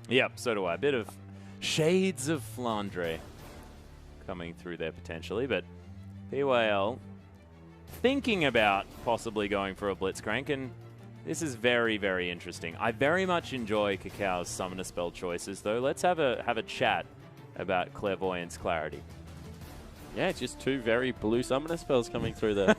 Yep, so do I. A bit of shades of Flandre coming through there potentially, but PYL thinking about possibly going for a Blitzcrank, and this is very, very interesting. I very much enjoy Kakao's Summoner spell choices, though. Let's have a chat about Clairvoyance Clarity. Yeah, just two very blue Summoner spells coming through there.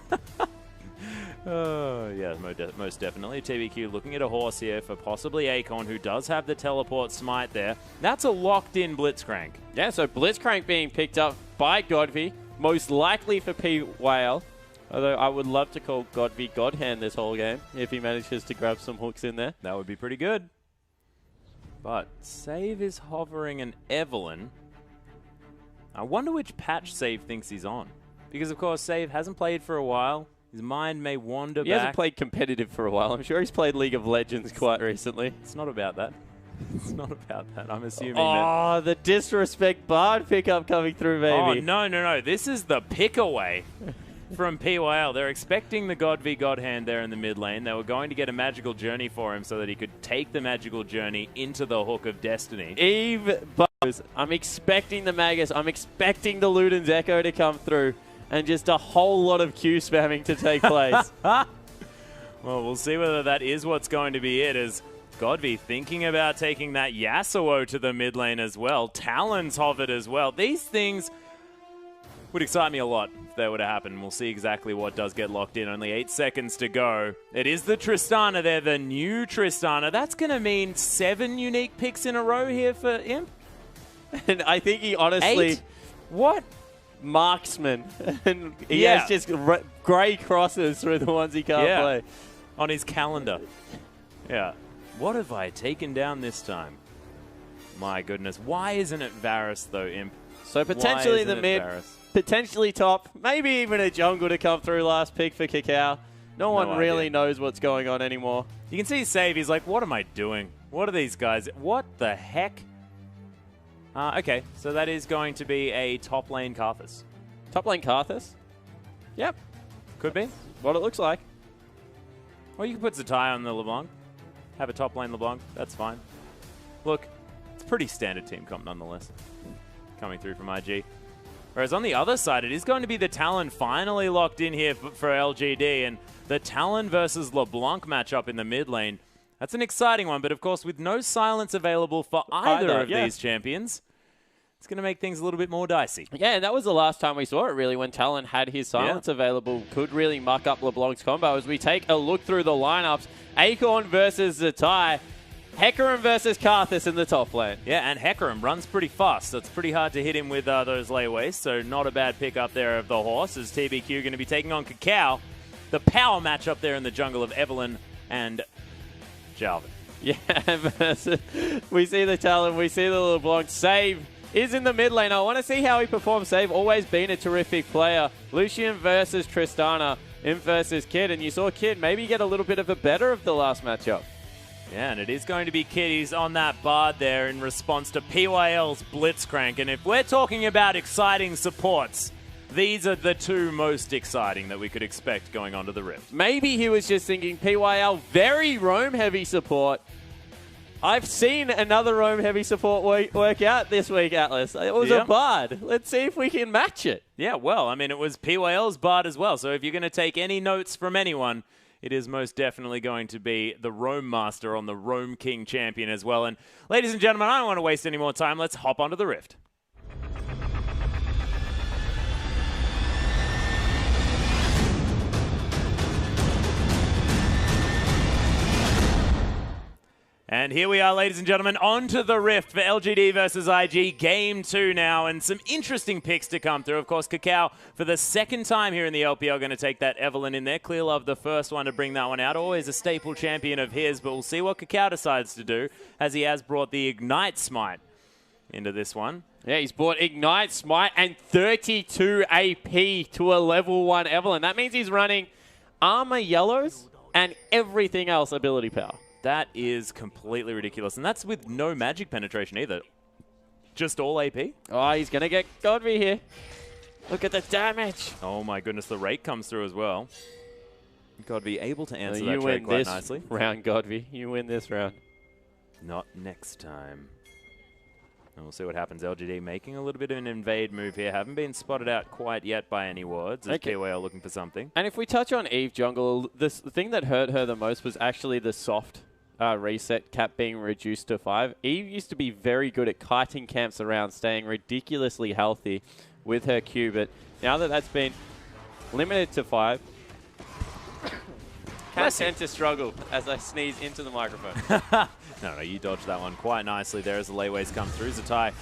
Oh, yeah, most definitely. TBQ looking at a horse here for possibly Acorn, who does have the teleport smite there. That's a locked-in Blitzcrank. Yeah, so Blitzcrank being picked up by Godvi, most likely for P-Whale. Although I would love to call Godvi Godhand this whole game if he manages to grab some hooks in there. That would be pretty good. But Save is hovering an Evelyn. I wonder which patch Save thinks he's on. Because, of course, Save hasn't played for a while. His mind may wander back. He hasn't played competitive for a while. I'm sure he's played League of Legends quite recently. It's not about that. It's not about that. I'm assuming that... the disrespect Bard pickup coming through, baby. Oh, no. This is the pick away from PYL. They're expecting the God v God hand there in the mid lane. They were going to get a magical journey for him so that he could take the magical journey into the Hook of Destiny. Eve Buzz. I'm expecting the Magus. I'm expecting the Luden's Echo to come through. And just a whole lot of Q spamming to take place. Well, we'll see whether that is what's going to be it, as Godvi thinking about taking that Yasuo to the mid lane as well. Talon's hovered as well. These things would excite me a lot if they were to happen. We'll see exactly what does get locked in. Only 8 seconds to go. It is the Tristana there, the new Tristana. That's going to mean 7 unique picks in a row here for Imp. And I think he honestly... 8? What? Marksman. And he has just grey crosses through the ones he can't play. On his calendar. Yeah. What have I taken down this time? My goodness. Why isn't it Varus, though, Imp? So potentially the mid, potentially top, maybe even a jungle to come through last pick for Kakao. No one really knows what's going on anymore. You can see Save, he's like, what am I doing? What are these guys? What the heck? Okay, so that is going to be a top lane Karthus. Top lane Karthus? Yep. Could be. What it looks like. Or you can put Zatai on the LeBlanc. Have a top lane LeBlanc. That's fine. Look, it's a pretty standard team comp nonetheless. Coming through from IG. Whereas on the other side, it is going to be the Talon finally locked in here for LGD. And the Talon versus LeBlanc matchup in the mid lane. That's an exciting one, but of course with no silence available for either of these champions, it's going to make things a little bit more dicey. Yeah, and that was the last time we saw it, really, when Talon had his silence available. Could really muck up LeBlanc's combo. As we take a look through the lineups, Acorn versus Zatai, Hecarim versus Karthus in the top lane. Yeah, and Hecarim runs pretty fast, so it's pretty hard to hit him with those layways, so not a bad pick up there of the horse, as TBQ going to be taking on Kakao. The power matchup there in the jungle of Evelyn and Jalvin. Yeah, we see the Talon, we see the LeBlanc. Save is in the mid lane. I want to see how he performs. Save always been a terrific player. Lucian versus Tristana, Imp versus Kid, and you saw Kid maybe get a little bit of a better of the last matchup. Yeah, and it is going to be Kid. He's on that Bard there in response to PYL's Blitzcrank, and if we're talking about exciting supports, these are the two most exciting that we could expect going onto the Rift. Maybe he was just thinking PYL, very roam-heavy support. I've seen another roam-heavy support work out this week, Atlas. It was a Bard. Let's see if we can match it. Yeah, well, I mean, it was PYL's Bard as well, so if you're going to take any notes from anyone, it is most definitely going to be the Roam Master on the Roam King champion as well. And ladies and gentlemen, I don't want to waste any more time. Let's hop onto the Rift. And here we are, ladies and gentlemen, onto the Rift for LGD versus IG. Game 2 now, and some interesting picks to come through. Of course, Kakao, for the second time here in the LPL, going to take that Evelyn in there. Clear Love, the first one to bring that one out. Always a staple champion of his, but we'll see what Kakao decides to do, as he has brought the Ignite Smite into this one. Yeah, he's brought Ignite Smite and 32 AP to a level 1 Evelyn. That means he's running Armor Yellows and everything else ability power. That is completely ridiculous. And that's with no magic penetration either. Just all AP. Oh, he's going to get Godvi here. Look at the damage. Oh my goodness, the rake comes through as well. Godvi able to answer that trade quite nicely. Round, Godvi. You win this round. Not next time. And we'll see what happens. LGD making a little bit of an invade move here. Haven't been spotted out quite yet by any wards. As POL looking for something. And if we touch on Eve jungle, the thing that hurt her the most was actually the soft reset cap being reduced to 5. Eve used to be very good at kiting camps around, staying ridiculously healthy with her Q. But now that that's been limited to 5, can tend to struggle as I sneeze into the microphone. No, you dodged that one quite nicely there as the layways come through. Zatai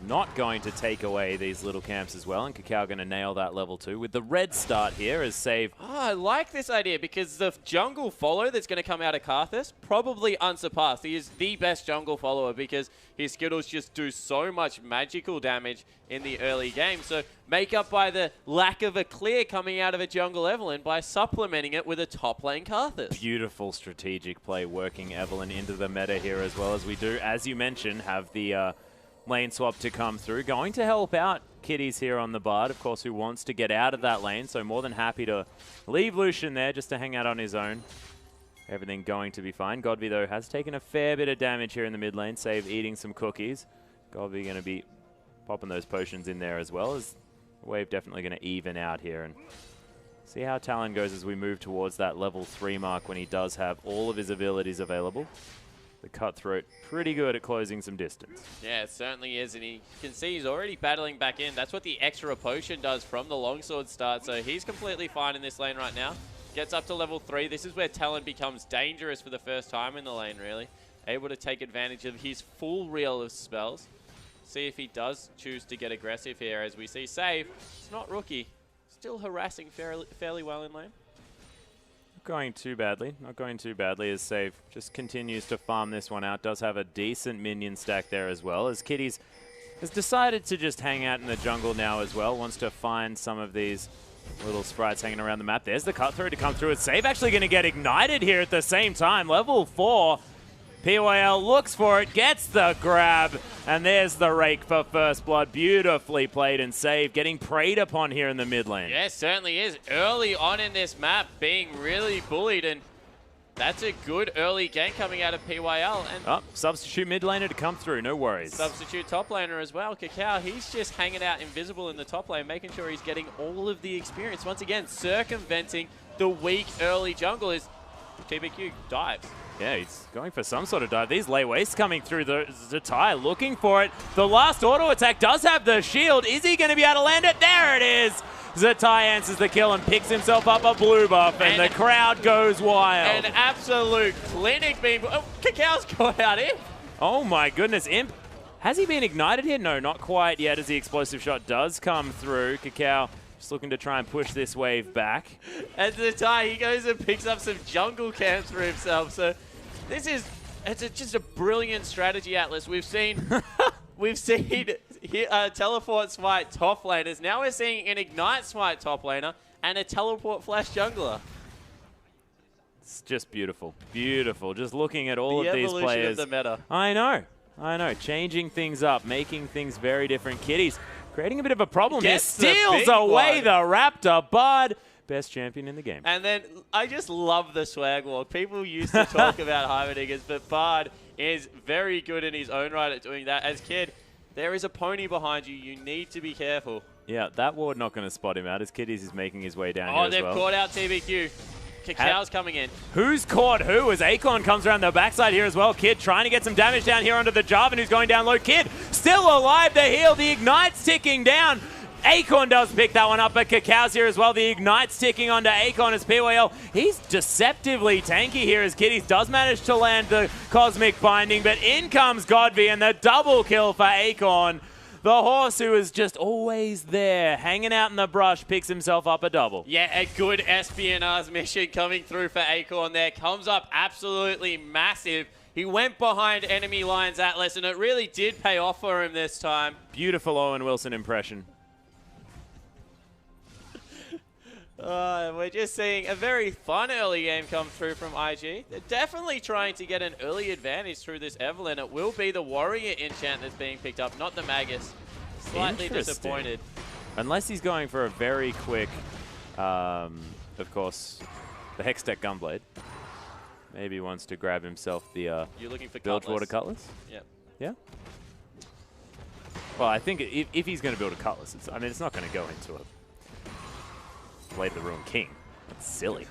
not going to take away these little camps as well, and Kakao going to nail that level 2 with the red start here as save. Oh, I like this idea because the jungle follow that's going to come out of Karthus, probably unsurpassed. He is the best jungle follower because his Skittles just do so much magical damage in the early game. So make up by the lack of a clear coming out of a jungle Evelyn by supplementing it with a top lane Karthus. Beautiful strategic play working Evelyn into the meta here as well, as we do, as you mentioned, have the lane swap to come through. Going to help out Kitties here on the Bard, of course, who wants to get out of that lane, so more than happy to leave Lucian there just to hang out on his own. Everything going to be fine. Godby, though, has taken a fair bit of damage here in the mid lane, save eating some cookies. Godby going to be popping those potions in there as well, as the wave definitely going to even out here. And see how Talon goes as we move towards that level 3 mark when he does have all of his abilities available. The Cutthroat pretty good at closing some distance. Yeah, it certainly is, and you can see he's already battling back in. That's what the extra potion does from the longsword start, so he's completely fine in this lane right now. Gets up to level 3. This is where Talon becomes dangerous for the first time in the lane, really. Able to take advantage of his full reel of spells. See if he does choose to get aggressive here, as we see Save. It's not rookie. Still harassing fairly well in lane. Going too badly. Not going too badly as Save just continues to farm this one out. Does have a decent minion stack there as well, as Kitties has decided to just hang out in the jungle now as well. Wants to find some of these little sprites hanging around the map. There's the Cutthroat to come through. It's Save actually going to get ignited here at the same time. Level 4. PYL looks for it, gets the grab, and there's the rake for first blood. Beautifully played and saved, getting preyed upon here in the mid lane. Yeah, certainly is. Early on in this map, being really bullied, and that's a good early gank coming out of PYL. And substitute mid laner to come through, no worries. Substitute top laner as well. Kakao, he's just hanging out invisible in the top lane, making sure he's getting all of the experience. Once again, circumventing the weak early jungle is TBQ dives. Yeah, he's going for some sort of dive. These layways coming through. The Zatai looking for it. The last auto attack does have the shield. Is he going to be able to land it? There it is. Zatai answers the kill and picks himself up a blue buff, and the crowd goes wild. An absolute clinic being... Oh, Kakao's got out Imp. Oh my goodness, Imp. Has he been ignited here? No, not quite yet, as the explosive shot does come through. Kakao just looking to try and push this wave back. And Zatai, he goes and picks up some jungle camps for himself. So this is just a brilliant strategy, Atlas. We've seen teleport smite top laners. Now we're seeing an ignite smite top laner and a teleport flash jungler. It's just beautiful, beautiful. Just looking at all of these players. The evolution of the meta. I know. Changing things up, making things very different. Kitties creating a bit of a problem here. Steals away the Raptor, Bard. Best champion in the game. And then I just love the swag walk. People used to talk about Heimerdiggers, but Bard is very good in his own right at doing that. As Kid, there is a pony behind you. You need to be careful. Yeah, that ward not going to spot him out as Kitties is making his way down here as well. Oh, they've caught out TBQ. Kakao's coming in. Who's caught who as Akon comes around the backside here as well. Kid trying to get some damage down here onto the Jarvan, who's going down low. Kid still alive, the heal. The Ignite's ticking down. Akon does pick that one up, but Kakao's here as well. The Ignite's ticking onto Akon as PYL. He's deceptively tanky here as Kitties does manage to land the Cosmic Binding, but in comes Godby and the double kill for Akon. The horse who is just always there, hanging out in the brush, picks himself up a double. Yeah, a good espionage mission coming through for Akon there. Comes up absolutely massive. He went behind enemy lines, Atlas, and it really did pay off for him this time. Beautiful Owen Wilson impression. We're just seeing a very fun early game come through from IG. They're definitely trying to get an early advantage through this Evelyn. It will be the Warrior enchant that's being picked up, not the Magus. Slightly disappointed. Unless he's going for a very quick, of course, the Hextech Gunblade. Maybe wants to grab himself the You're looking for Bilgewater Cutlass. Yep. Yeah. Well, I think if he's going to build a Cutlass, it's not going to go into a Blade of the Ruined King. That's silly.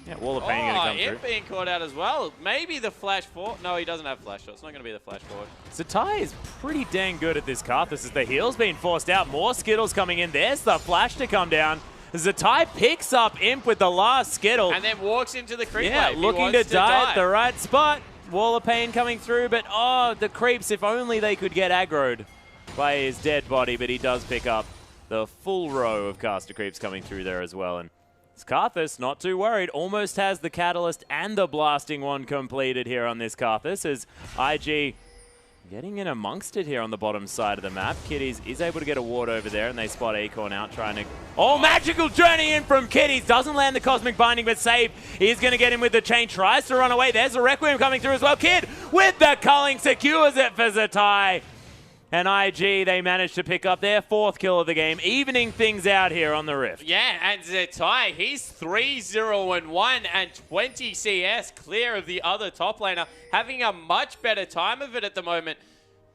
Yeah, Wall of Pain going to come through. Imp being caught out as well. Maybe the flash forward. No, he doesn't have flash shot. It's not going to be the flash forward. Zatai is pretty dang good at this Karthus as the heal's being forced out. More Skittles coming in. There's the flash to come down. Zatai picks up Imp with the last Skittle. And then walks into the creep wave. Looking to die at the right spot. Wall of Pain coming through, but the creeps, if only they could get aggroed by his dead body, but he does pick up the full row of caster creeps coming through there as well. And Karthus, not too worried, almost has the Catalyst and the Blasting Wand completed here on this Karthus as IG getting in amongst it here on the bottom side of the map. Kitties is able to get a ward over there, and they spot Acorn out trying to... Oh, magical journey in from Kitties. Doesn't land the Cosmic Binding, but Save is going to get him with the chain. Tries to run away. There's a Requiem coming through as well. Kid with the culling secures it for Zatai. And IG, they managed to pick up their 4th kill of the game, evening things out here on the Rift. Yeah, and Zatai, he's 3-0-1 and 20 CS clear of the other top laner, having a much better time of it at the moment.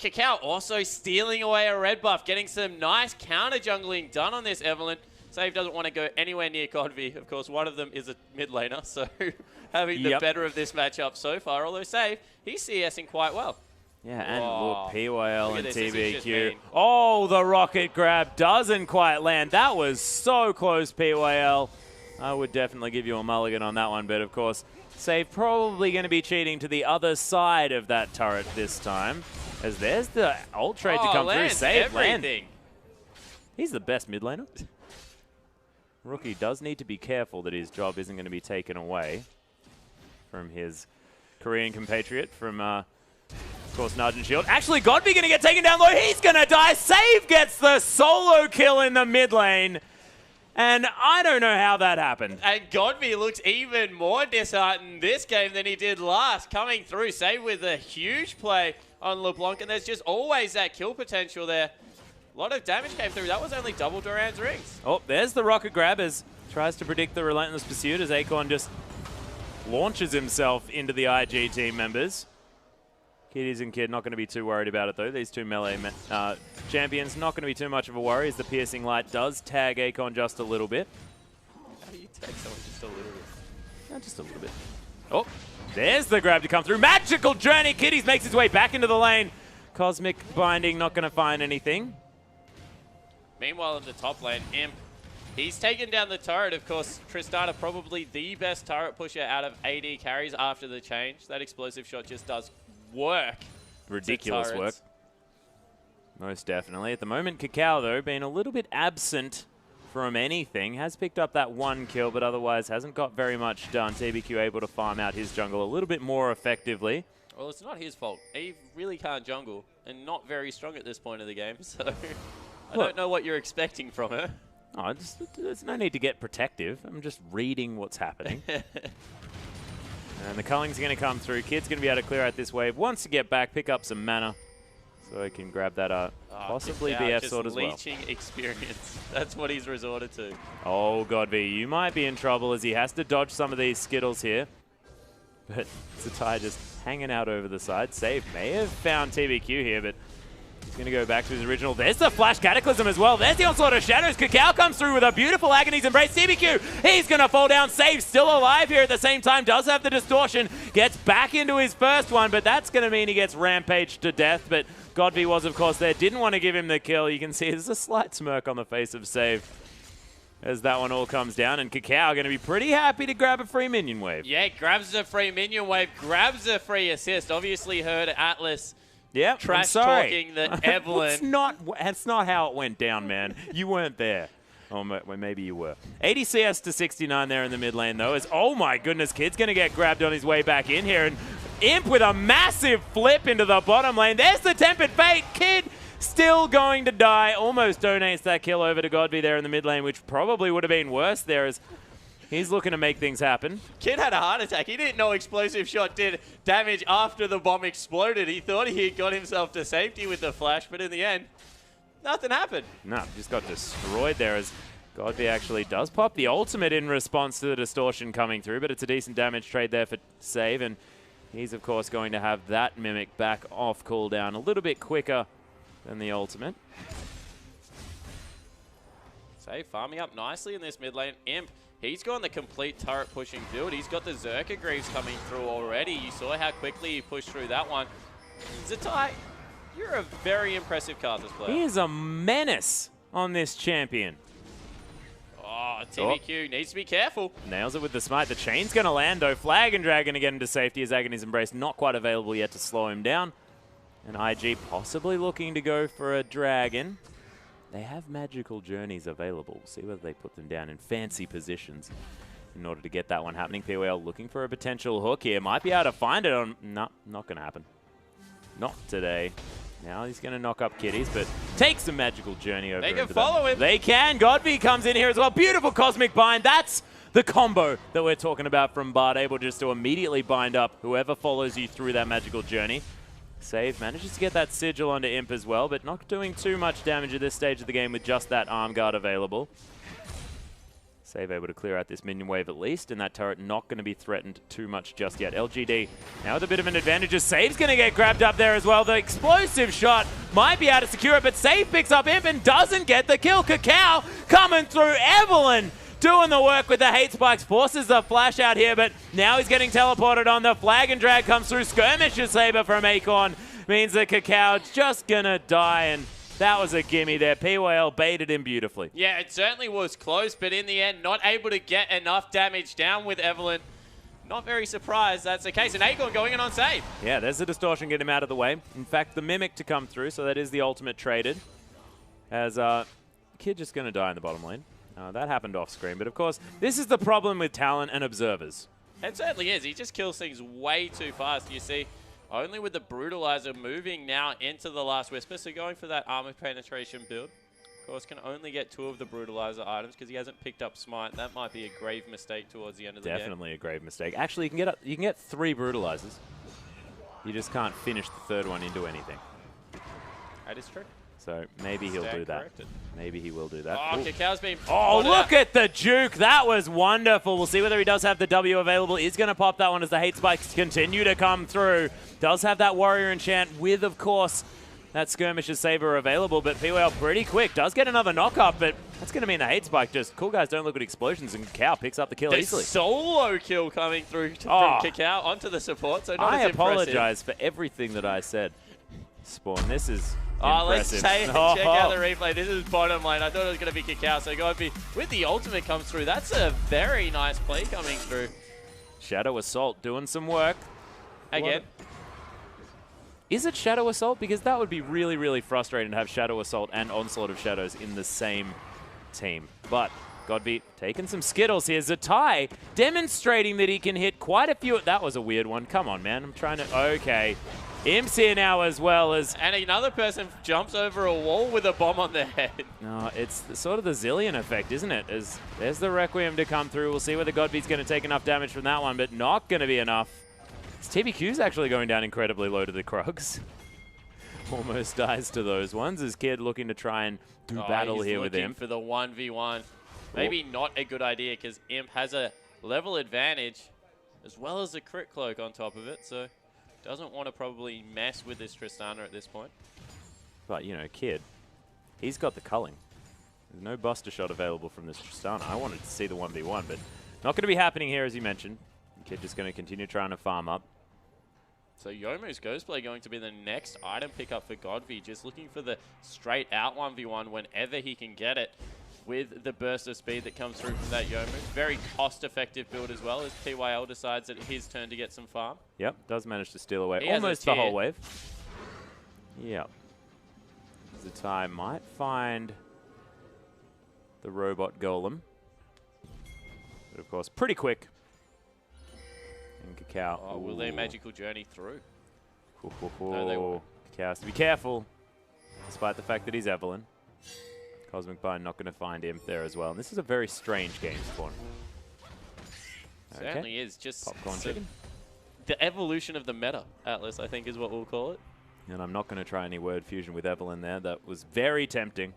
Kakao also stealing away a red buff, getting some nice counter jungling done on this Evelynn. Save doesn't want to go anywhere near Godby. Of course, one of them is a mid laner, so having the better of this matchup so far. Although Save, he's CSing quite well. Yeah, and look, PYL and TBQ. Oh, the rocket grab doesn't quite land. That was so close, PYL. I would definitely give you a mulligan on that one, but of course, Save probably going to be cheating to the other side of that turret this time, as there's the ult trade to come through. Save landing. He's the best mid laner. Rookie does need to be careful that his job isn't going to be taken away from his Korean compatriot from... of course, Nargent Shield. Actually, Godby going to get taken down low. He's going to die. Save gets the solo kill in the mid lane. And I don't know how that happened. And Godby looks even more disheartened this game than he did last. Coming through, Save with a huge play on LeBlanc. And there's just always that kill potential there. A lot of damage came through. That was only double Duran's rings. Oh, there's the rocket grab as tries to predict the relentless pursuit as Acorn just launches himself into the IG team members. Kitties and Kid not going to be too worried about it, though. These two melee champions not going to be too much of a worry as the Piercing Light does tag Acorn just a little bit. How do you tag someone just a little bit? Yeah, just a little bit. Oh, there's the grab to come through. Magical Journey. Kitties makes his way back into the lane. Cosmic Binding not going to find anything. Meanwhile, in the top lane, Imp, he's taken down the turret. Of course, Tristana probably the best turret pusher out of AD carries after the change. That explosive shot just does work. Ridiculous work. Most definitely. At the moment, Kakao, though, being a little bit absent from anything, has picked up that 1 kill, but otherwise hasn't got very much done. TBQ able to farm out his jungle a little bit more effectively. Well, it's not his fault. He really can't jungle, and not very strong at this point of the game, so I don't know what you're expecting from her. Oh, there's no need to get protective. I'm just reading what's happening. And the culling's going to come through. Kid's going to be able to clear out this wave. Wants to get back, pick up some mana, so he can grab that possibly BF sword as well. Leeching experience. That's what he's resorted to. Oh, Godby, you might be in trouble as he has to dodge some of these Skittles here. But Zatai just hanging out over the side. Save may have found TBQ here, but he's going to go back to his original. There's the Flash Cataclysm as well. There's the Onslaught of Shadows. Kakao comes through with a beautiful Agony's Embrace. TBQ, he's going to fall down. Save still alive here at the same time. Does have the Distortion. Gets back into his first one, but that's going to mean he gets rampaged to death. But Godby was, of course, there. Didn't want to give him the kill. You can see there's a slight smirk on the face of Save as that one all comes down. And Kakao going to be pretty happy to grab a free minion wave. Yeah, grabs a free minion wave. Grabs a free assist. Obviously heard Atlas trash talking the Evelynn. That's not how it went down, man. You weren't there. Oh, maybe you were. 80 CS to 69 there in the mid lane, though. As, oh my goodness, Kid's going to get grabbed on his way back in here. And Imp with a massive flip into the bottom lane. There's the Tempered Fate. Kid still going to die. Almost donates that kill over to Godby there in the mid lane, which probably would have been worse there as he's looking to make things happen. Kid had a heart attack. He didn't know Explosive Shot did damage after the bomb exploded. He thought he had got himself to safety with the flash, but in the end, nothing happened. No, just got destroyed there as Godby actually does pop the ultimate in response to the Distortion coming through, but it's a decent damage trade there for Save, and he's, of course, going to have that Mimic back off cooldown a little bit quicker than the ultimate. Save farming up nicely in this mid lane. Imp, he's gone the complete turret pushing build. He's got the Zerka Greaves coming through already. You saw how quickly he pushed through that one. Zatai, you're a very impressive Karthus player. He is a menace on this champion. Oh, TBQ needs to be careful. Nails it with the smite. The chain's going to land, though. Flag and Dragon to get into safety as Agony's Embrace not quite available yet to slow him down. And IG possibly looking to go for a Dragon. They have magical journeys available. We'll see whether they put them down in fancy positions in order to get that one happening. PWL looking for a potential hook here. Might be able to find it on... No, not going to happen. Not today. Now he's going to knock up Kitties, but takes a magical journey over. They can follow him. They can. Godby comes in here as well. Beautiful Cosmic Bind. That's the combo that we're talking about from Bard, able just to immediately bind up whoever follows you through that magical journey. Save manages to get that sigil onto Imp as well, but not doing too much damage at this stage of the game with just that arm guard available. Save able to clear out this minion wave at least, and that turret not going to be threatened too much just yet. LGD now with a bit of an advantage as Save's going to get grabbed up there as well. The explosive shot might be able to secure it, but Save picks up Imp and doesn't get the kill. Cacao coming through. Evelyn doing the work with the hate spikes, forces the flash out here, but now he's getting teleported on. The flag and drag comes through. Skirmishes Saber from Acorn means that Cacao's just going to die, and that was a gimme there. PYL baited him beautifully. Yeah, it certainly was close, but in the end, not able to get enough damage down with Evelyn. Not very surprised that's the case. And Acorn going in on save. Yeah, there's the distortion, get him out of the way. In fact, the Mimic to come through, so that is the ultimate traded. As Kid just going to die in the bottom lane. That happened off screen, but of course, this is the problem with talent and observers. It certainly is. He just kills things way too fast. You see, only with the Brutalizer moving now into the Last Whisper, so going for that armor penetration build. Of course, can only get 2 of the Brutalizer items because he hasn't picked up Smite. That might be a grave mistake towards the end of the game. Definitely a grave mistake. Actually, you can get 3 Brutalizers. You just can't finish the 3rd one into anything. That is true. So maybe he'll do that. Maybe he will do that. Oh, Cacao's been... Oh, look at the juke. That was wonderful. We'll see whether he does have the W available. He's going to pop that one as the hate spikes continue to come through. Does have that warrior enchant with, of course, that skirmisher saber available, but PWL pretty quick. Does get another knock up, but that's going to mean the hate spike. Just cool guys don't look at explosions, and Cacao picks up the kill easily. Solo kill coming through from Cacao onto the support, so not as impressive. I apologize for everything that I said. Spawn, this is impressive. Let's check out the replay. This is bottom lane. I thought it was going to be Cacao, so Godby with the ultimate comes through. That's a very nice play coming through. Shadow Assault doing some work. Again. Is it Shadow Assault? Because that would be really, really frustrating to have Shadow Assault and Onslaught of Shadows in the same team. But Godby taking some Skittles here. Zatai demonstrating that he can hit quite a few. That was a weird one. Come on, man. I'm trying to... Okay. Imps here now as well as... And another person jumps over a wall with a bomb on their head. No, it's sort of the Zillion effect, isn't it? As there's the Requiem to come through. We'll see whether Godby's going to take enough damage from that one, but not going to be enough. TBQ's actually going down incredibly low to the Krugs. Almost dies to those ones. As Kid looking to try and do battle here with him. For the 1v1. Maybe not a good idea because Imp has a level advantage as well as a crit cloak on top of it, so... Doesn't want to probably mess with this Tristana at this point. But, you know, Kid, he's got the culling. There's no buster shot available from this Tristana. I wanted to see the 1v1, but not going to be happening here, as you mentioned. Kid just going to continue trying to farm up. So Youmuu's Ghostplay going to be the next item pickup for Godby, just looking for the straight out 1v1 whenever he can get it. With the burst of speed that comes through from that Youmuu. Very cost-effective build as well, as PYL decides that his turn to get some farm. Yep, does manage to steal away almost the whole wave. Yep. Zatai might find the robot golem. But of course, pretty quick. And Cacao. Oh, will they magical journey through? No, they won't. Cacao has to be careful, despite the fact that he's Evelyn. Cosmic Bind not going to find him there as well. And this is a very strange game, Spawn. Certainly is. Just popcorn chicken. The evolution of the meta, Atlas, I think is what we'll call it. And I'm not going to try any word fusion with Evelyn there. That was very tempting.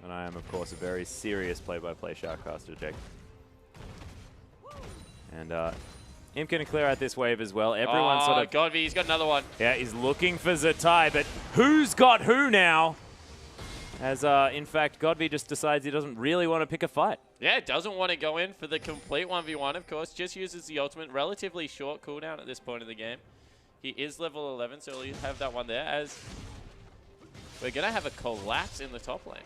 And I am, of course, a very serious play-by-play Sharkcaster deck. And Imp going to clear out this wave as well. Everyone sort of... Godby, he's got another one. Yeah, he's looking for Zatai, but who's got who now? As, in fact, Godby just decides he doesn't really want to pick a fight. Yeah, doesn't want to go in for the complete 1v1, of course. Just uses the ultimate. Relatively short cooldown at this point in the game. He is level 11, so he'll have that one there. As we're going to have a collapse in the top lane.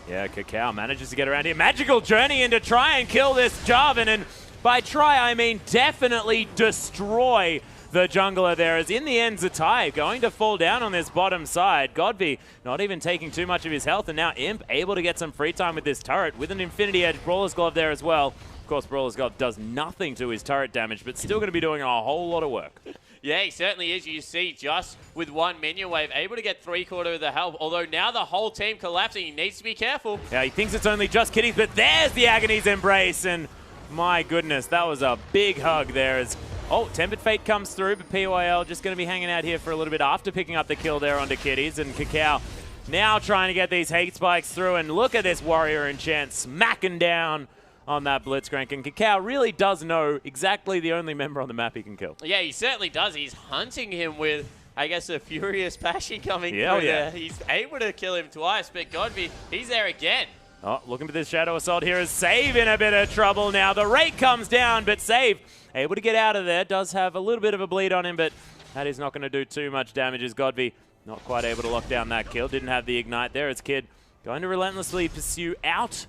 Yeah, Cacao manages to get around here. Magical Journey in to try and kill this Jarvan. And by try, I mean definitely destroy the jungler there, as in the end, Zatai going to fall down on this bottom side. Godby not even taking too much of his health, and now Imp able to get some free time with this turret with an Infinity Edge. Brawler's Glove there as well. Of course, Brawler's Glove does nothing to his turret damage, but still going to be doing a whole lot of work. Yeah, he certainly is. You see, just with one minion wave, able to get 3/4 of the health, although now the whole team collapsing. He needs to be careful. Yeah, he thinks it's only just Kitties, but there's the Agony's Embrace, and my goodness, that was a big hug there. As Tempered Fate comes through, but PYL just going to be hanging out here for a little bit after picking up the kill there onto Kitties. And Cacao now trying to get these hate spikes through. And look at this Warrior Enchant smacking down on that Blitzcrank. And Cacao really does know exactly the only member on the map he can kill. Yeah, he certainly does. He's hunting him with, I guess, a Furious Passion coming through there. He's able to kill him twice, but Godby, he's there again. Oh, looking for this Shadow Assault here is Save in a bit of trouble now. The rate comes down, but Save able to get out of there. Does have a little bit of a bleed on him, but that is not going to do too much damage as Godby not quite able to lock down that kill. Didn't have the Ignite there as Kid going to relentlessly pursue out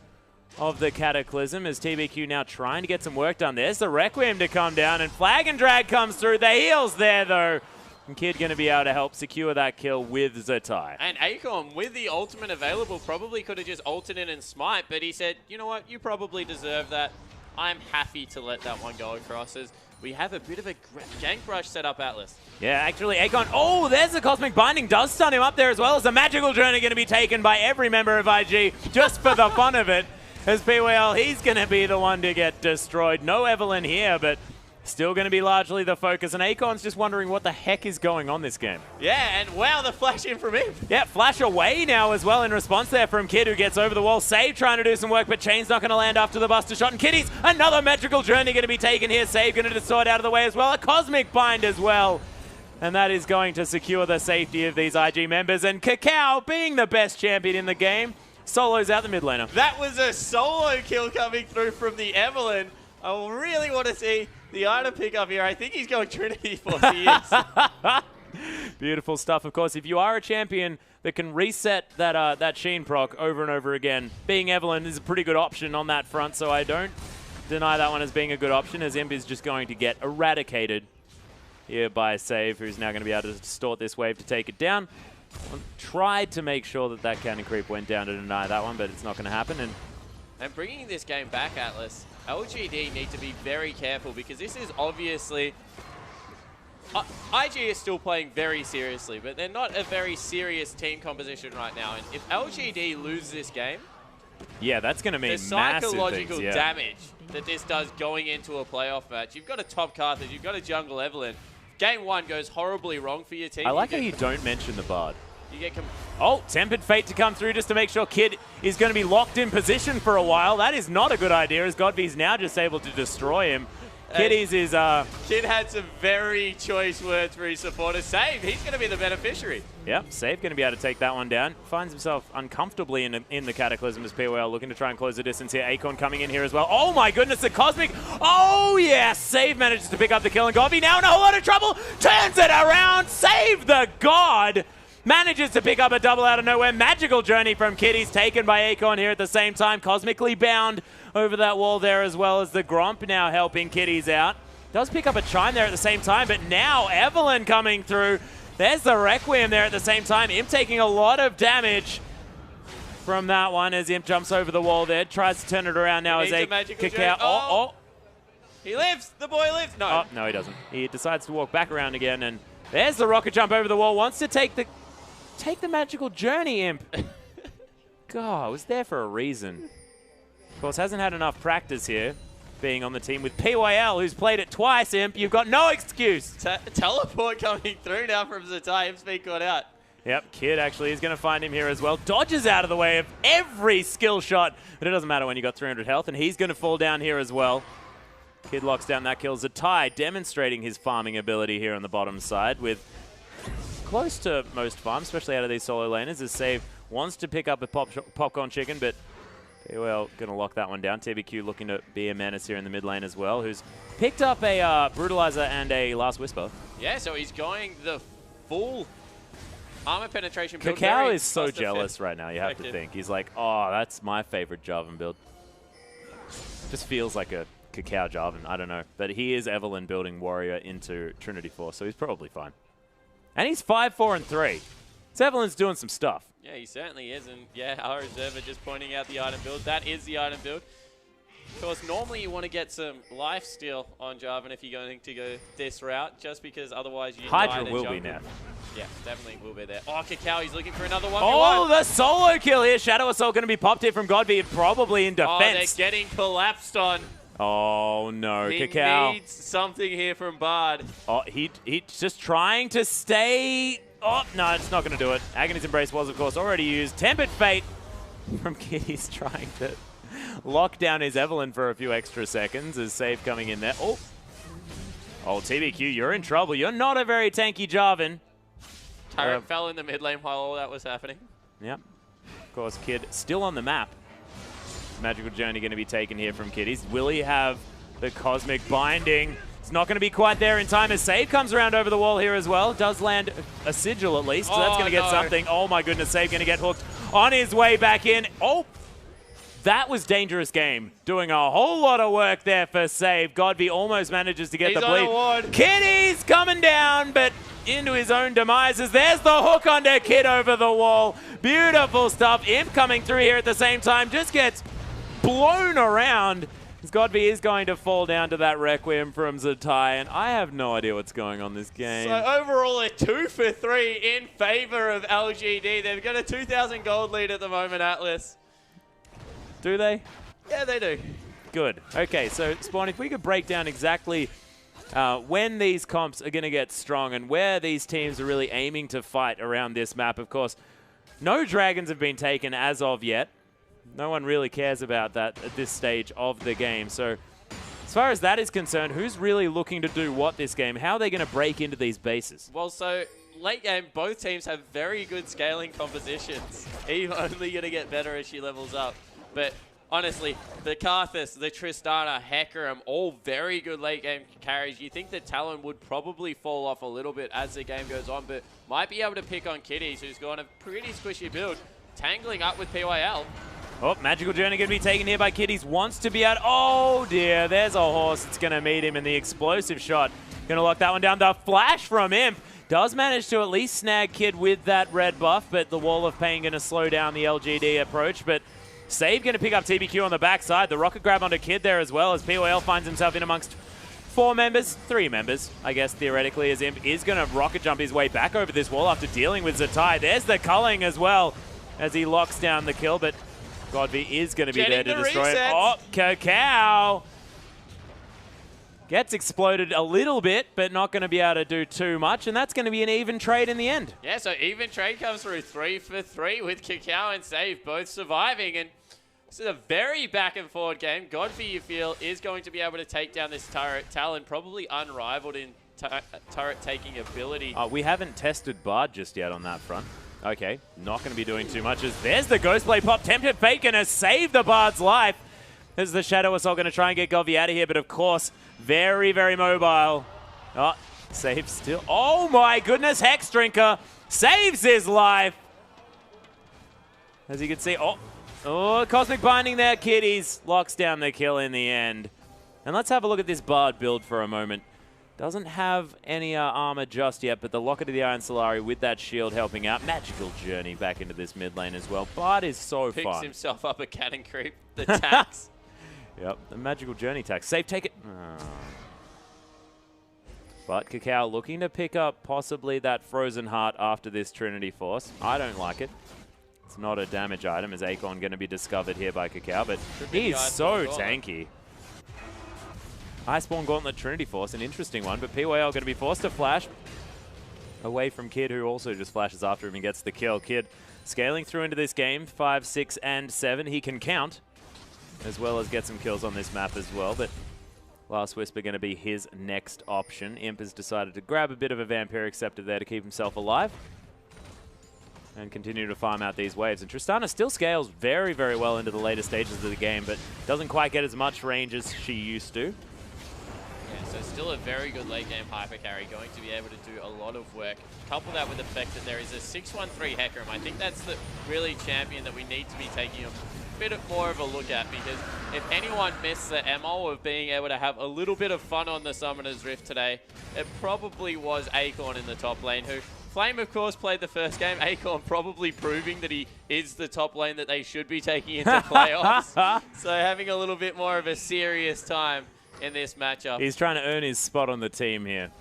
of the Cataclysm as TBQ now trying to get some work done. There's the Requiem to come down, and Flag and Drag comes through. The heals there, though. And Kid going to be able to help secure that kill with Zatai. And Acorn, with the ultimate available, probably could have just ulted in and smite, but he said, you know what, you probably deserve that. I'm happy to let that one go across, as we have a bit of a gank rush set up, Atlas. Yeah, actually, Acorn, there's the Cosmic Binding, does stun him up there as well, as the Magical Journey going to be taken by every member of IG, just for the fun of it. As PWL, he's going to be the one to get destroyed. No Evelyn here, but still going to be largely the focus. And Acorn's just wondering what the heck is going on this game. Yeah, and wow, the flash in from him. Yeah, flash away now as well in response there from Kid, who gets over the wall. Save trying to do some work, but Chain's not going to land after the Buster Shot. And Kitties, another Magical Journey going to be taken here. Save going to distort out of the way as well. A Cosmic Bind as well. And that is going to secure the safety of these IG members. And Cacao, being the best champion in the game, solos out the mid laner. That was a solo kill coming through from the Evelyn. I really want to see the item pick up here. I think he's going Trinity Force. He is. Beautiful stuff. Of course, if you are a champion that can reset that Sheen proc over and over again, being Evelyn is a pretty good option on that front, so I don't deny that one as being a good option, as Imp is just going to get eradicated here by Save, who's now going to be able to distort this wave to take it down. Tried to make sure that that cannon creep went down to deny that one, but it's not going to happen. And bringing this game back, Atlas, LGD need to be very careful, because this is obviously... IG is still playing very seriously, but they're not a very serious team composition right now. And if LGD loses this game... Yeah, that's going to mean the massive psychological things, damage that this does going into a playoff match. You've got a top Carthage, you've got a jungle Evelyn. Game one goes horribly wrong for your team. I like how you don't mention the Bard. You get Tempered Fate to come through just to make sure Kid is going to be locked in position for a while. That is not a good idea, as Godby's now just able to destroy him. Kiddies is... Kid had some very choice words for his supporters. Save, he's going to be the beneficiary. Yep, Save going to be able to take that one down. Finds himself uncomfortably in the Cataclysm as POL looking to try and close the distance here. Acorn coming in here as well. Oh my goodness, the Cosmic. Oh yeah, Save manages to pick up the kill, and Godby now in a whole lot of trouble. Turns it around. Save the God. Manages to pick up a double out of nowhere. Magical Journey from Kitties taken by Acorn here at the same time. Cosmically bound over that wall there, as well as the Gromp now helping Kitties out. Does pick up a Chime there at the same time, but now Evelyn coming through. There's the Requiem there at the same time. Imp taking a lot of damage from that one as Imp jumps over the wall there. Tries to turn it around now as a kick out. He lives. The boy lives. No. No, he doesn't. He decides to walk back around again, and there's the rocket jump over the wall. Wants to take the Magical Journey, Imp. God, was there for a reason. Of course, hasn't had enough practice here, being on the team with PYL, who's played it twice, Imp. You've got no excuse. Teleport coming through now from Zatai. Imp's being caught out. Yep, Kid actually is going to find him here as well. Dodges out of the way of every skill shot, but it doesn't matter when you got 300 health, and he's going to fall down here as well. Kid locks down that kill. Zatai demonstrating his farming ability here on the bottom side with close to most farms, especially out of these solo laners, as Save wants to pick up a popcorn chicken, but POL going to lock that one down. TBQ looking to be a menace here in the mid lane as well, who's picked up a Brutalizer and a Last Whisper. Yeah, so he's going the full armor penetration build. Cacao is so jealous right now, you have to think. He's like, oh, that's my favorite Jarvan build. Just feels like a Cacao Jarvan, I don't know. But he is Evelyn building Warrior into Trinity Force, so he's probably fine. And he's 5, 4, and 3. So Evelyn's doing some stuff. Yeah, he certainly is. And yeah, our observer just pointing out the item build. That is the item build. Of course, normally you want to get some lifesteal on Jarvan if you're going to go this route, just because otherwise you Hydra will be now. Yeah, definitely will be there. Oh, Cacao, he's looking for another one. Oh, the solo kill here. Shadow Assault going to be popped here from Godby, probably in defense. Oh, they're getting collapsed on. Oh, no. He Cacao needs something here from Bard. Oh, he's just trying to stay. Oh, no, it's not going to do it. Agony's Embrace was, of course, already used. Tempered Fate from Kitty's trying to lock down his Evelyn for a few extra seconds as Save coming in there. Oh, TBQ, you're in trouble. You're not a very tanky Jarvan. Turret fell in the mid lane while all that was happening. Yep. Of course, Kid still on the map. Magical Journey going to be taken here from Kiddies. Will he have the Cosmic Binding? It's not going to be quite there in time as Save comes around over the wall here as well. Does land a Sigil at least, so that's going to get something. Oh my goodness, Save going to get hooked on his way back in. Oh, that was dangerous game. Doing a whole lot of work there for Save. Godby almost manages to get the bleed. Kiddies coming down, but into his own demises. There's the hook under Kid over the wall. Beautiful stuff. Imp coming through here at the same time. Just gets blown around. Godby is going to fall down to that Requiem from Zatai, and I have no idea what's going on this game. So overall, a 2 for 3 in favor of LGD. They've got a 2,000 gold lead at the moment, Atlas. Do they? Yeah, they do. Good. Okay, so Spawn, if we could break down exactly when these comps are going to get strong and where these teams are really aiming to fight around this map. Of course, no dragons have been taken as of yet. No one really cares about that at this stage of the game. So as far as that is concerned, who's really looking to do what this game? How are they going to break into these bases? Well, so late game, both teams have very good scaling compositions. Eve only going to get better as she levels up. But honestly, the Karthus, the Tristana, Hecarim, all very good late game carries. You think that Talon would probably fall off a little bit as the game goes on, but might be able to pick on Kitties, who's got a pretty squishy build, tangling up with PYL. Oh, Magical Journey going to be taken here by Kitties. Wants to be out. Oh, dear. There's a horse that's going to meet him in the explosive shot. Going to lock that one down. The flash from Imp does manage to at least snag Kid with that red buff, but the Wall of Pain going to slow down the LGD approach. But Save going to pick up TBQ on the backside. The rocket grab onto Kid there as well as POL finds himself in amongst 3 members, I guess, theoretically, as Imp is going to rocket jump his way back over this wall after dealing with Zatai. There's the culling as well as he locks down the kill, but Godby is going to be there to destroy it. Oh, Cacao gets exploded a little bit, but not going to be able to do too much, and that's going to be an even trade in the end. Yeah, so even trade comes through 3 for 3 with Cacao and Save both surviving, and this is a very back and forward game. Godby, you feel, is going to be able to take down this turret. Talon probably unrivaled in turret taking ability. We haven't tested Bard just yet on that front. Okay, not going to be doing too much as there's the Ghostblade pop. Tempted Fate going to save the Bard's life. There's the Shadow Assault going to try and get Govy out of here, but of course, very, very mobile. Oh, Save still. Oh my goodness, Hex Drinker saves his life. As you can see, oh, Cosmic Binding there, Kitties. Locks down the kill in the end. And let's have a look at this Bard build for a moment. Doesn't have any armor just yet, but the Locket of the Iron Solari with that shield helping out. Magical Journey back into this mid lane as well. Bard is so fun. Picks himself up a cannon creep. The tax. Yep, the Magical Journey tax. Save, take it. Oh. But Cacao looking to pick up possibly that Frozen Heart after this Trinity Force. I don't like it. It's not a damage item. Is Acorn going to be discovered here by Cacao? But he's so tanky. Iceborne Gauntlet Trinity Force, an interesting one, but PYL going to be forced to flash away from Kid, who also just flashes after him and gets the kill. Kid scaling through into this game, 5, 6, and 7. He can count, as well as get some kills on this map as well, but Last Whisper going to be his next option. Imp has decided to grab a bit of a Vampiric Scepter there to keep himself alive and continue to farm out these waves. And Tristana still scales very, very well into the later stages of the game, but doesn't quite get as much range as she used to. Yeah, so still a very good late game hyper carry, going to be able to do a lot of work. Couple that with the fact that there is a 6-1-3 Hecarim. I think that's the really champion that we need to be taking a bit more of a look at, because if anyone missed the MO of being able to have a little bit of fun on the Summoner's Rift today, it probably was Acorn in the top lane, who Flame, of course, played the first game. Acorn probably proving that he is the top lane that they should be taking into playoffs. So having a little bit more of a serious time in this matchup. He's trying to earn his spot on the team here,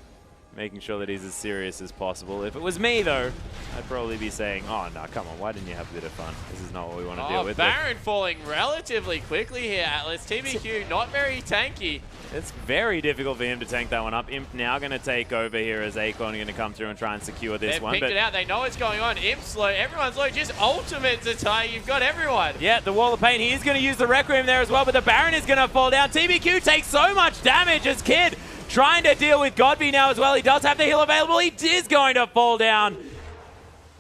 making sure that he's as serious as possible. If it was me, though, I'd probably be saying, oh, no, come on, why didn't you have a bit of fun? This is not what we want to deal with. Baron falling relatively quickly here, Atlas. TBQ not very tanky. It's very difficult for him to tank that one up. Imp now going to take over here as Acorn going to come through and try and secure this one. They've picked it out. They know what's going on. Imp's low. Everyone's low. Just ultimate to tie. You've got everyone. Yeah, the Wall of Pain. He is going to use the Requiem there as well, but the Baron is going to fall down. TBQ takes so much damage as Kid trying to deal with Godby now as well. He does have the heal available. He is going to fall down.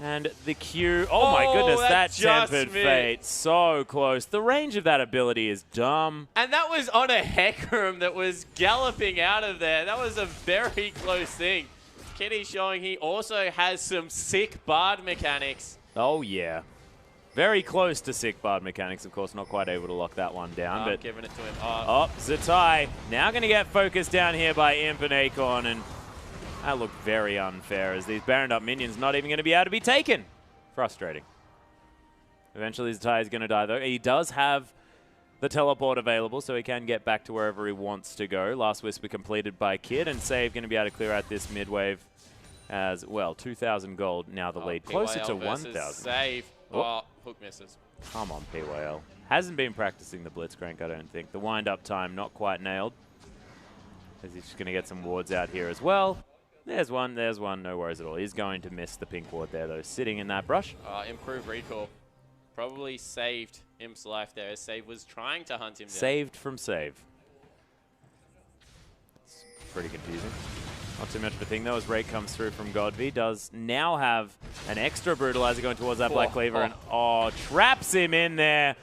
And the Q, oh my goodness, that Tempered Fate, so close. The range of that ability is dumb. And that was on a Hecarim that was galloping out of there. That was a very close thing. Kitty showing he also has some sick Bard mechanics. Oh yeah. Very close to sick Bard mechanics, of course, not quite able to lock that one down. But giving it to him. Oh, Zatai now going to get focused down here by Imp and Acorn, and that looked very unfair as these Baroned up minions not even going to be able to be taken. Frustrating. Eventually Zatai is going to die though. He does have the teleport available, so he can get back to wherever he wants to go. Last Whisper completed by Kid, and Save going to be able to clear out this mid wave as well. 2,000 gold, now the lead. Closer to 1,000. Save. Oh, hook misses. Come on, PYL. Hasn't been practicing the Blitzcrank, I don't think. The wind-up time not quite nailed, as he's just going to get some wards out here as well. There's one, no worries at all. He's going to miss the pink ward there, though, sitting in that brush. Improved recall. Probably saved Imp's life there, as Save was trying to hunt him down. Saved from Save. It's pretty confusing. Not too much of a thing, though, as Rake comes through from Godby. Does now have an extra Brutalizer going towards that Black Cleaver, and traps him in there.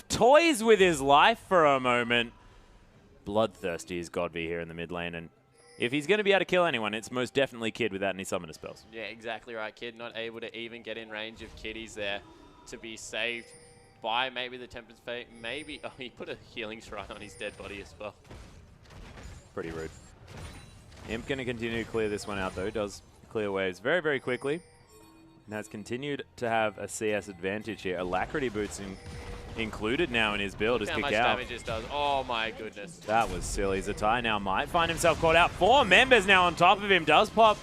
Toys with his life for a moment. Bloodthirsty is Godby here in the mid lane, and if he's going to be able to kill anyone, it's most definitely Kid without any summoner spells. Yeah, exactly right. Kid not able to even get in range of Kitties there to be saved by maybe the Tempered Fate. Maybe, oh, he put a healing shrine on his dead body as well. Pretty rude. Imp going to continue to clear this one out, though. Does clear waves very, very quickly. And has continued to have a CS advantage here. Alacrity boots included now in his build as How much Cacao. damage this does. Oh my goodness. That was silly. Zatai now might find himself caught out. 4 members now on top of him. Does pop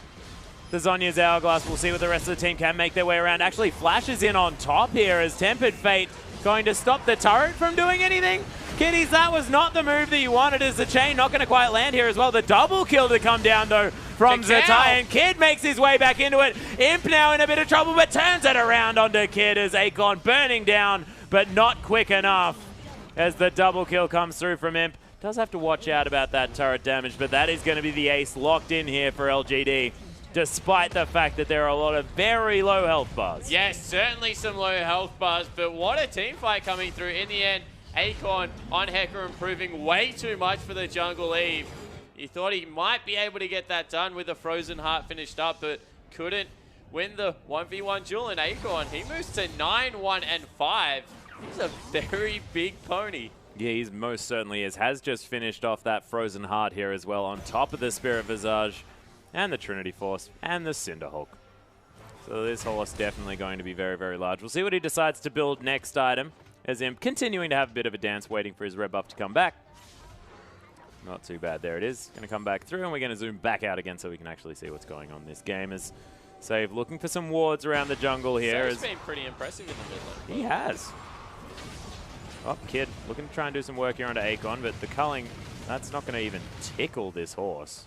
the Zhonya's Hourglass. We'll see what the rest of the team can make their way around. Actually flashes in on top here as Tempered Fate going to stop the turret from doing anything. Kiddies, that was not the move that you wanted, as the chain not going to quite land here as well. The double kill to come down, though, from Zatai, and Kid makes his way back into it. Imp now in a bit of trouble, but turns it around onto Kid as Acorn burning down, but not quick enough as the double kill comes through from Imp. Does have to watch out about that turret damage, but that is going to be the ace locked in here for LGD, despite the fact that there are a lot of very low health bars. Yes, certainly some low health bars, but what a team fight coming through. In the end, Acorn on Hecarim improving way too much for the Jungle Eve. He thought he might be able to get that done with the Frozen Heart finished up, but couldn't win the 1v1 duel in Acorn. He moves to 9-1-5. He's a very big pony. Yeah, he's most certainly is. Has just finished off that Frozen Heart here as well, on top of the Spirit Visage and the Trinity Force and the Cinderhulk. So this horse definitely going to be very, very large. We'll see what he decides to build next item, as Imp continuing to have a bit of a dance waiting for his red buff to come back. Not too bad. There it is. Going to come back through, and we're going to zoom back out again so we can actually see what's going on in this game. As Save looking for some wards around the jungle here. Save's been pretty impressive in the mid lane. He has. Oh, Kid looking to try and do some work here onto Acorn, but the culling, that's not going to even tickle this horse.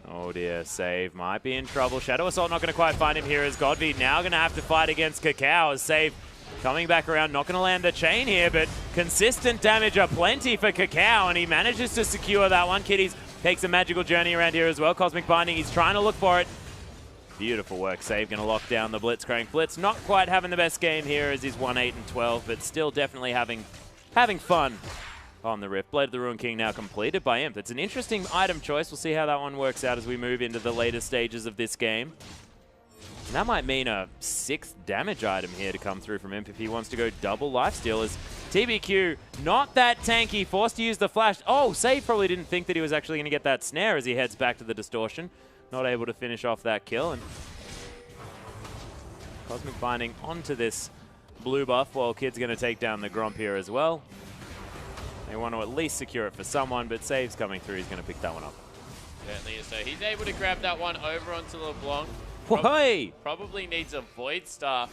Oh dear, Save might be in trouble. Shadow Assault not going to quite find him here as Godby now going to have to fight against Cacao as Save Coming back around, not going to land the chain here, but consistent damage aplenty for Kakao, and he manages to secure that one. Kitties takes a magical journey around here as well. Cosmic Binding, he's trying to look for it. Beautiful work. Save going to lock down the Blitzcrank Blitz. Not quite having the best game here as he's 1-8 and 12, but still definitely having fun on the Rift. Blade of the Ruin King now completed by Imp. It's an interesting item choice. We'll see how that one works out as we move into the later stages of this game. And that might mean a 6th damage item here to come through from Imp if he wants to go double lifesteal. As TBQ, not that tanky, forced to use the flash. Oh, Save probably didn't think that he was actually going to get that snare as he heads back to the distortion. Not able to finish off that kill. And Cosmic Binding onto this blue buff while Kid's going to take down the Gromp here as well. They want to at least secure it for someone, but Save's coming through. He's going to pick that one up. Certainly is. So he's able to grab that one over onto LeBlanc. Probably needs a Void Star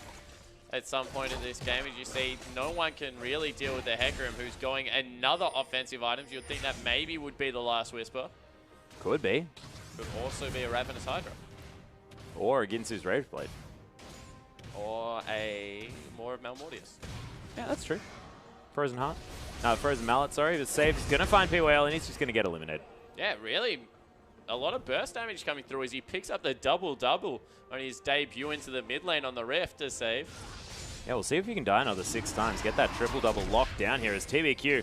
at some point in this game. As you see, no one can really deal with the Hecarim, who's going another offensive items. You'd think that maybe would be the last Whisper. Could be. Could also be a Ravenous Hydra. Or a Ginsu's Rage Blade. Or a more of Malmortius. Yeah, that's true. Frozen Heart. No, Frozen Mallet, sorry. But Save's going to find PYL, and he's just going to get eliminated. Yeah, really. A lot of burst damage coming through as he picks up the double-double on his debut into the mid lane on the Rift to Save. Yeah, we'll see if he can die another 6 times. Get that triple-double locked down here as TBQ.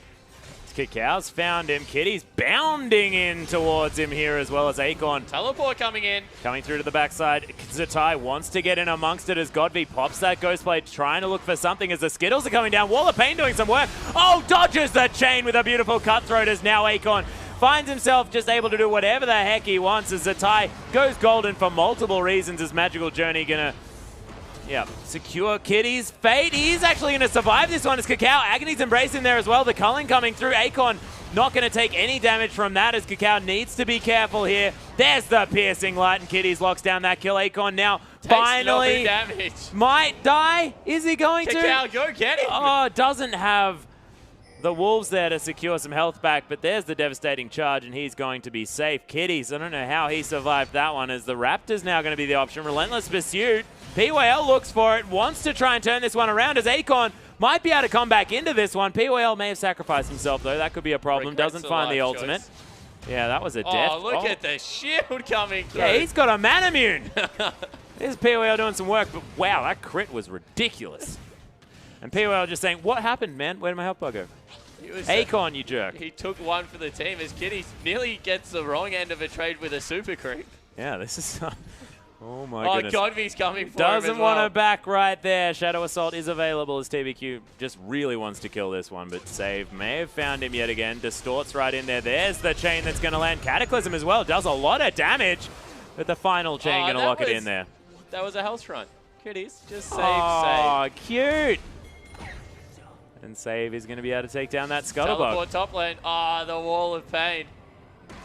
Kakao's found him. Kitty's bounding in towards him here as well as Akon. Teleport coming in. Coming through to the backside. Zatai wants to get in amongst it as Godby pops that Ghost Blade, trying to look for something as the Skittles are coming down. Wall of Pain doing some work. Oh, dodges the chain with a beautiful cutthroat as now Akon finds himself just able to do whatever the heck he wants as Zatai goes golden for multiple reasons as Magical Journey gonna secure Kitty's fate. He's actually going to survive this one as Kakao. Agony's embracing there as well. The culling coming through. Akon not going to take any damage from that as Kakao needs to be careful here. There's the piercing light and Kitty's locks down that kill. Akon now finally might die. Is he going to? Kakao, go get him. Oh, doesn't have the Wolves there to secure some health back, but there's the devastating charge and he's going to be safe. Kitties, I don't know how he survived that one as the Raptor's now going to be the option. Relentless Pursuit. PYL looks for it, wants to try and turn this one around as Akon might be able to come back into this one. PYL may have sacrificed himself though. That could be a problem. Doesn't find the ultimate. Choice. Yeah, that was a death. Oh, look at the shield coming through. Yeah, he's got a Manamune. There's PYL doing some work, but wow, that crit was ridiculous. And PYL just saying, what happened, man? Where did my health bar go? Akon, you jerk. He took one for the team as Kitty nearly gets the wrong end of a trade with a super creep. Yeah, this is... oh my goodness. Godby's coming for him Doesn't want to back right there. Shadow Assault is available as TBQ just really wants to kill this one, but Save may have found him yet again. Distorts right in there. There's the chain that's going to land. Cataclysm as well. Does a lot of damage, but the final chain going to lock it in there. That was a health run. Kitties, just save, oh, cute. And Save is going to be able to take down that Scuttlebug. Teleport top lane. Ah, the Wall of Pain.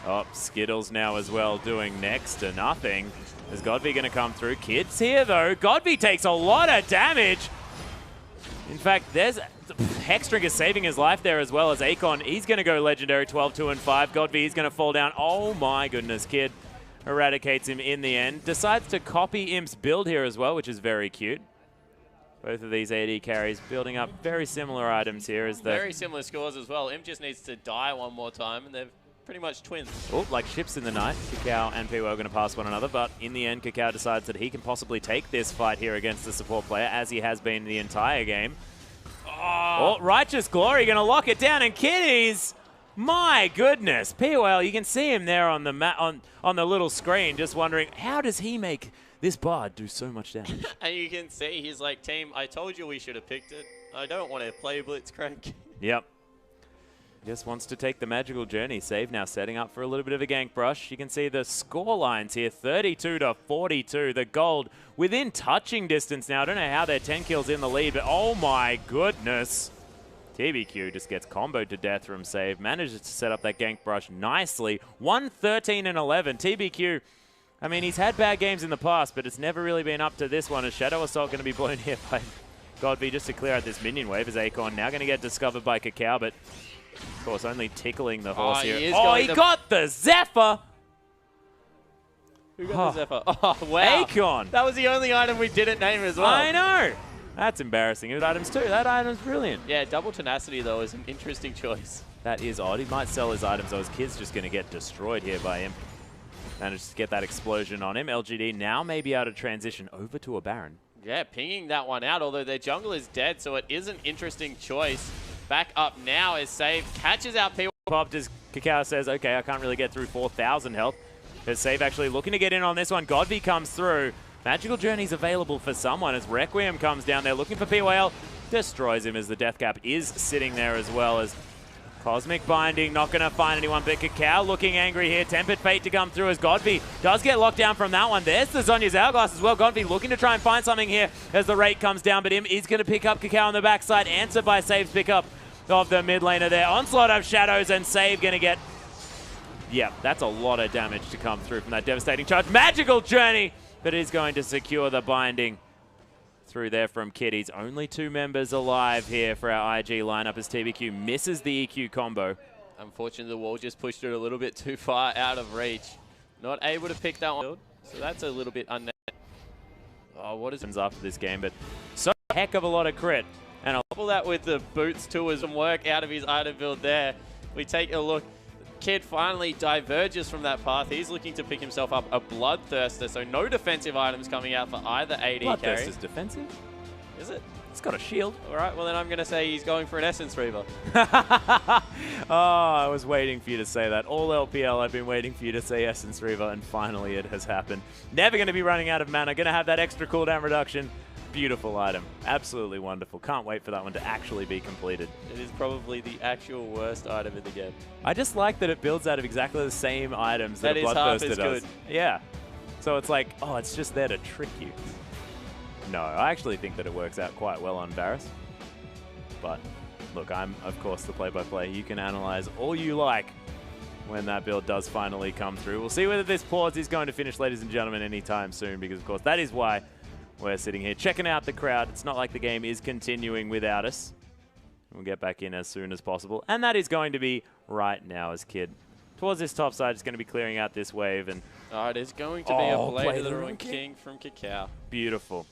Oh, Skittles now as well doing next to nothing. Is Godby going to come through? Kid's here though. Godby takes a lot of damage. In fact, there's Hexdrink is saving his life there as well as Akon. He's going to go legendary 12, 2, and 5. Godby is going to fall down. Oh my goodness, Kid eradicates him in the end. Decides to copy Imp's build here as well, which is very cute. Both of these AD carries building up very similar items here. Very similar scores as well. Imp just needs to die one more time and they're pretty much twins. Oh, like ships in the night. Kakao and PYL are going to pass one another, but in the end, Kakao decides that he can possibly take this fight here against the support player, as he has been the entire game. Oh, Righteous Glory going to lock it down, and Kitties, my goodness. PYL, you can see him there on the on the little screen, just wondering, how does he make this bard do so much damage? And you can see he's like, team, I told you we should have picked it. I don't want to play Blitzcrank. Yep. Just wants to take the Magical Journey. Save now setting up for a little bit of a gank brush. You can see the score lines here, 32 to 42. The gold within touching distance now. I don't know how they're 10 kills in the lead, but oh my goodness. TBQ just gets comboed to death from Save. Manages to set up that gank brush nicely. 1-13 and 11. TBQ, I mean, he's had bad games in the past, but it's never really been up to this one. As Shadow Assault going to be blown here by Godby just to clear out this minion wave. As Akon now going to get discovered by Kakao, but of course, only tickling the horse here. He got the Zephyr! Who got the Zephyr? Oh, wow. Akon! That was the only item we didn't name as well. I know! That's embarrassing. Good items too. That item's brilliant. Yeah, double tenacity, though, is an interesting choice. That is odd. He might sell his items, though. His kid's just going to get destroyed here by him. Managed to get that explosion on him. LGD now may be able to transition over to a Baron. Yeah, pinging that one out, although their jungle is dead, so it is an interesting choice. Back up now as Save catches out P1. Popped as Kakao says, okay, I can't really get through 4,000 health. As Save actually looking to get in on this one. Godby comes through. Magical Journey's available for someone as Requiem comes down there looking for PYL. Destroys him as the Death Cap is sitting there as well as Cosmic Binding. Not going to find anyone, but Kakao looking angry here. Tempered Fate to come through as Godby does get locked down from that one. There's the Zhonya's Hourglass as well. Godby looking to try and find something here as the rate comes down, but him is going to pick up Kakao on the backside. Answered by Save's pickup of the mid laner there. Onslaught of Shadows and Save going to get... Yep, that's a lot of damage to come through from that devastating charge. Magical Journey! But is going to secure the binding through there from Kitties. Only 2 members alive here for our IG lineup as TBQ misses the EQ combo. Unfortunately, the wall just pushed it a little bit too far out of reach. Not able to pick that one. So that's a little bit unnecessary. Oh, what is it after this game? But so heck of a lot of crit. And I'll couple that with the boots too as some work out of his item build there. We take a look. Kid finally diverges from that path. He's looking to pick himself up a Bloodthirster, so no defensive items coming out for either AD carry. Bloodthirster's defensive? Is it? It's got a shield. All right, well then I'm going to say he's going for an Essence Reaver. Oh, I was waiting for you to say that. All LPL, I've been waiting for you to say Essence Reaver, and finally it has happened. Never going to be running out of mana. Going to have that extra cooldown reduction. Beautiful item. Absolutely wonderful. Can't wait for that one to actually be completed. It is probably the actual worst item in the game. I just like that it builds out of exactly the same items that a Bloodthirster does. Good. Yeah. So it's like, oh, it's just there to trick you. No, I actually think that it works out quite well on Varus. But look, I'm, of course, the play-by-play. You can analyze all you like when that build does finally come through. We'll see whether this pause is going to finish, ladies and gentlemen, anytime soon, because, of course, that is why we're sitting here checking out the crowd. It's not like the game is continuing without us. We'll get back in as soon as possible. And that is going to be right now as Kid. Towards this top side, it's going to be clearing out this wave. And oh, it is going to be a Blade of the Ruined King from Kakao. Beautiful.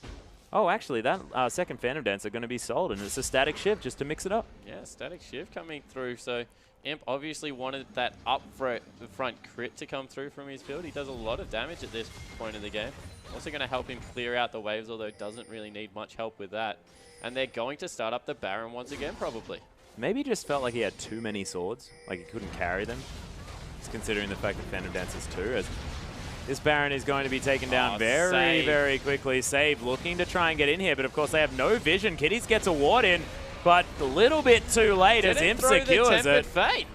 Oh, actually, that second Phantom Dancer going to be sold, and it's a Static Shiv just to mix it up. Yeah, Static Shiv coming through. So Imp obviously wanted that front crit to come through from his build. He does a lot of damage at this point in the game. Also going to help him clear out the waves, although doesn't really need much help with that. And they're going to start up the Baron once again, probably. Maybe just felt like he had too many swords, like he couldn't carry them. Just considering the fact that Phantom Dancer's 2, as this Baron is going to be taken down very quickly. Save looking to try and get in here, but of course they have no vision. Kitties gets a ward in, but a little bit too late as Imp secures it. Fate.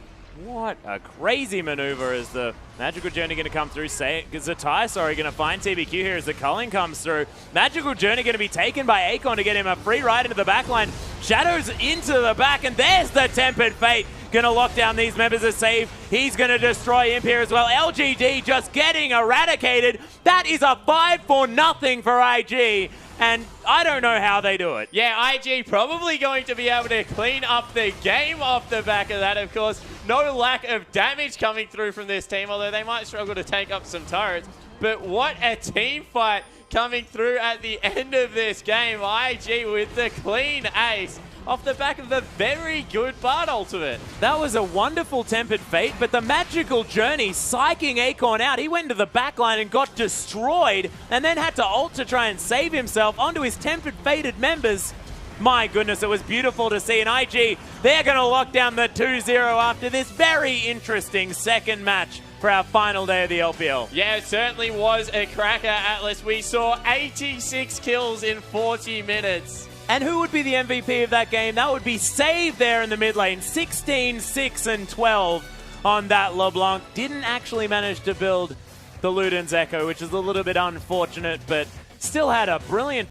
What a crazy maneuver as the Magical Journey going to come through. Zatai, sorry, going to find TBQ here as the culling comes through. Magical Journey going to be taken by Akon to get him a free ride into the backline. Shadows into the back, and there's the Tempered Fate. Going to lock down these members of Save. He's going to destroy Imp here as well. LGD just getting eradicated. That is a 5-0 for IG. And I don't know how they do it. Yeah, IG probably going to be able to clean up the game off the back of that, of course. No lack of damage coming through from this team, although they might struggle to take up some turrets. But what a team fight coming through at the end of this game. IG with the clean ace off the back of a very good Bard ultimate. That was a wonderful Tempered Fate, but the Magical Journey psyching Akon out. He went into the backline and got destroyed, and then had to ult to try and save himself onto his Tempered Fated members. My goodness, it was beautiful to see. And IG, they're going to lock down the 2-0 after this very interesting second match for our final day of the LPL. Yeah, it certainly was a cracker, Atlas. We saw 86 kills in 40 minutes. And who would be the MVP of that game? That would be Save there in the mid lane. 16, 6, and 12 on that LeBlanc. Didn't actually manage to build the Luden's Echo, which is a little bit unfortunate, but still had a brilliant